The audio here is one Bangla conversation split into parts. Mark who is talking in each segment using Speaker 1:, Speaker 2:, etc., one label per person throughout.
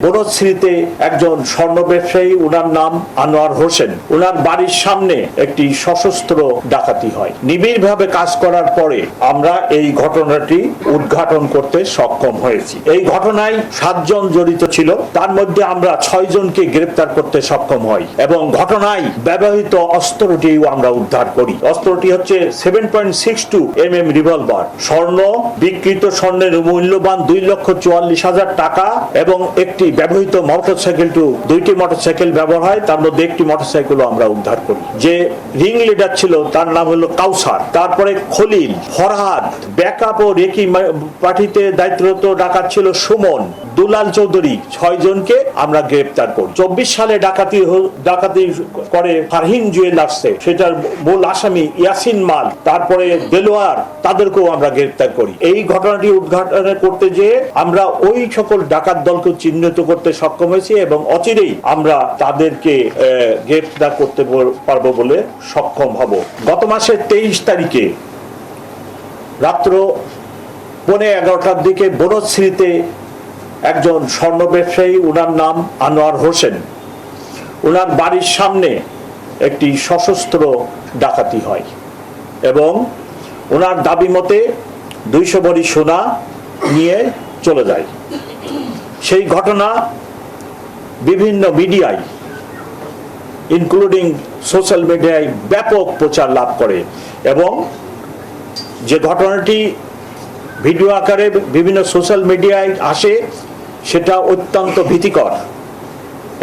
Speaker 1: বনশ্রীতে একজন স্বর্ণ ব্যবসায়ী, উনার নাম আনোয়ার হোসেন। উনার বাড়ির সামনে একটি সশস্ত্র ডাকাতি হয়। নিবিড়ভাবে কাজ করার পরে আমরা এই ঘটনাটি উদ্ঘাটন করতে সক্ষম হয়েছি। এই ঘটনায় 7 জন জড়িত ছিল, তার মধ্যে আমরা 6 জনকে গ্রেপ্তার করতে সক্ষম হই এবং ঘটনায় ব্যবহৃত অস্ত্রটিও আমরা উদ্ধার করি। অস্ত্রটি হচ্ছে 7.62 mm রিভলভার, স্বর্ণ, বিকৃত স্বর্ণের মূল্যবান 2,44,000 টাকা এবং একটি ব্যবহৃত মোটরসাইকেল, দুইটি মোটরসাইকেল ব্যবহার হয়, তার মধ্যে একটি মোটরসাইকেল আমরা উদ্ধার করি। যে রিং লিডার ছিল তার নাম হলো কাউসার, তারপরে খলিল, ফরহাদ, ব্যাকআপ ও রেকি পার্টিতে দায়িত্বরত ডাকাত ছিল সুমন, দুলাল চৌধুরী, 6 জনকে আমরা গ্রেপ্তার করি। 24 সালে ডাকাতি করে ফারহিন জুয়েলার্সে, সেটার মূল আসামি ইয়াসিন মাল, তারপরে দেলোয়ার, তাদেরকেও আমরা গ্রেপ্তার করি। এই ঘটনাটি উদ্ঘাটন করতে যেয়ে আমরা ওই সকল ডাকাত দলকে চিহ্নিত করতে সক্ষম হয়েছি এবং অচিরেই আমরা তাদেরকে গ্রেপ্তার করতে পারবো বলে সক্ষম হব। গত মাসের 23 তারিখে রাত্র 11:15টার দিকে বনশ্রীতে একজন স্বর্ণ ব্যবসায়ী, উনার নাম আনোয়ার হোসেন, উনার বাড়ির সামনে একটি সশস্ত্র ডাকাতি হয় এবং উনার দাবি মতে 200 ভরি সোনা নিয়ে চলে যায়। সেই ঘটনা বিভিন্ন মিডিয়ায়, ইনক্লুডিং সোশ্যাল মিডিয়ায় ব্যাপক প্রচার লাভ করে এবং যে ঘটনাটি ভিডিও আকারে বিভিন্ন সোশ্যাল মিডিয়ায় আসে সেটা অত্যন্ত ভীতিকর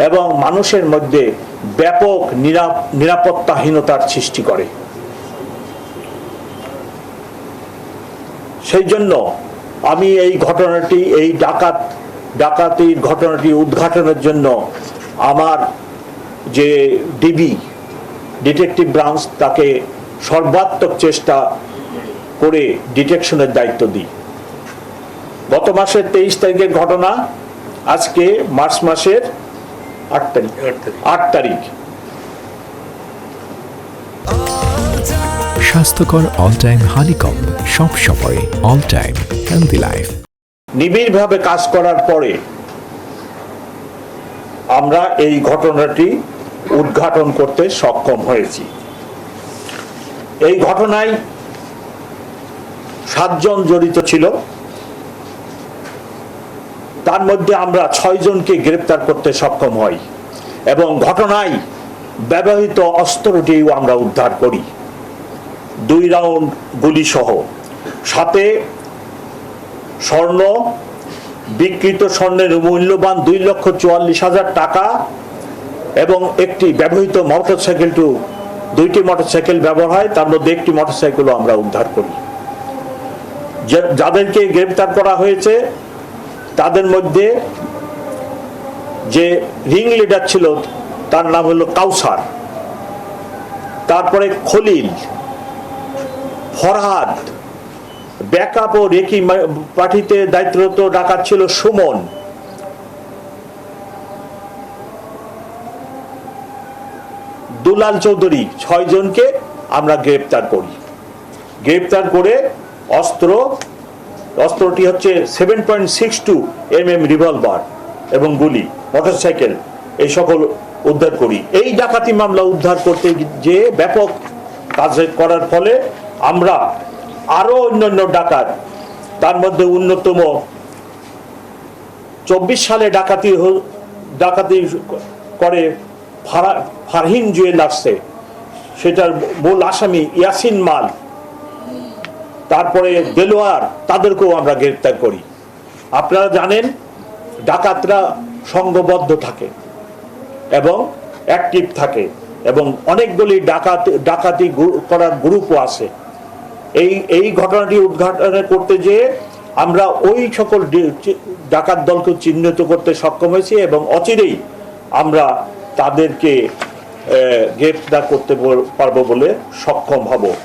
Speaker 1: এবং মানুষের মধ্যে ব্যাপক নিরাপত্তাহীনতার সৃষ্টি করে। সেই জন্য আমি এই ঘটনাটি, এই ডাকাতির ঘটনাটি উদ্ঘাটনের জন্য আমার যে ডিটেকটিভ ব্রাঞ্চ, তাকে সর্বাত্মক চেষ্টা করে ডিটেকশনের দায়িত্ব দিই। গত মাসের 23 তারিখের ঘটনা, আজকে মার্চ মাসের 8 তারিখ।
Speaker 2: স্বাস্থ্যকর অল টাইম হানিকম, সব সময় অল টাইম হেলদি লাইফ।
Speaker 1: নিবিড়ভাবে কাজ করার পরে আমরা এই ঘটনাটি উদ্ঘাটন করতে সক্ষম হয়েছি। এই ঘটনায় 7 জন জড়িত ছিল, তার মধ্যে আমরা 6 জনকে গ্রেপ্তার করতে সক্ষম হই এবং ঘটনায় ব্যবহৃত অস্ত্রটিও আমরা উদ্ধার করি, 2 রাউন্ড গুলি সহ, সাথে স্বর্ণ, বিকৃত স্বর্ণের মূল্যবান 2,44,000 টাকা এবং একটি ব্যবহৃত মোটরসাইকেল, 2টি মোটরসাইকেল ব্যবহার হয়, তার মধ্যে একটি মোটরসাইকেলও আমরা উদ্ধার করি। যাদেরকে গ্রেপ্তার করা হয়েছে তাদের মধ্যে যে রিং লিডার ছিল তার নাম হলো কাউসার, তারপরে খলিল, ফরহাদ, ব্যাকআপ ও রেকি পার্টিতে দায়িত্বরত ডাকাত ছিল সুমন, দুলাল চৌধুরী, 6 জনকে আমরা গ্রেপ্তার করি। গ্রেপ্তার করে অস্ত্রটি হচ্ছে 7.62 mm রিভলভার এবং গুলি, মোটরসাইকেল, এই সকল উদ্ধার করি। এই ডাকাতি মামলা উদ্ধার করতে যে ব্যাপক কাজ করার ফলে আমরা আরো অন্যান্য ডাকাত, তার মধ্যে অন্যতম 24 সালে ডাকাতি করে ফারহিন জুয়েলার্সে, সেটার মূল আসামি ইয়াসিন মাল, তারপরে দেলোয়ার, তাদেরকেও আমরা গ্রেপ্তার করি। আপনারা জানেন ডাকাতরা সংঘবদ্ধ থাকে এবং অ্যাক্টিভ থাকে এবং অনেকগুলি ডাকাতি করার গ্রুপও আছে। এই ঘটনাটি উদ্ঘাটন করতে যেয়ে আমরা ওই সকল ডাকাত দলকে চিহ্নিত করতে সক্ষম হয়েছি এবং অচিরেই আমরা তাদেরকে গ্রেপ্তার করতে পারবো বলে সক্ষম হব।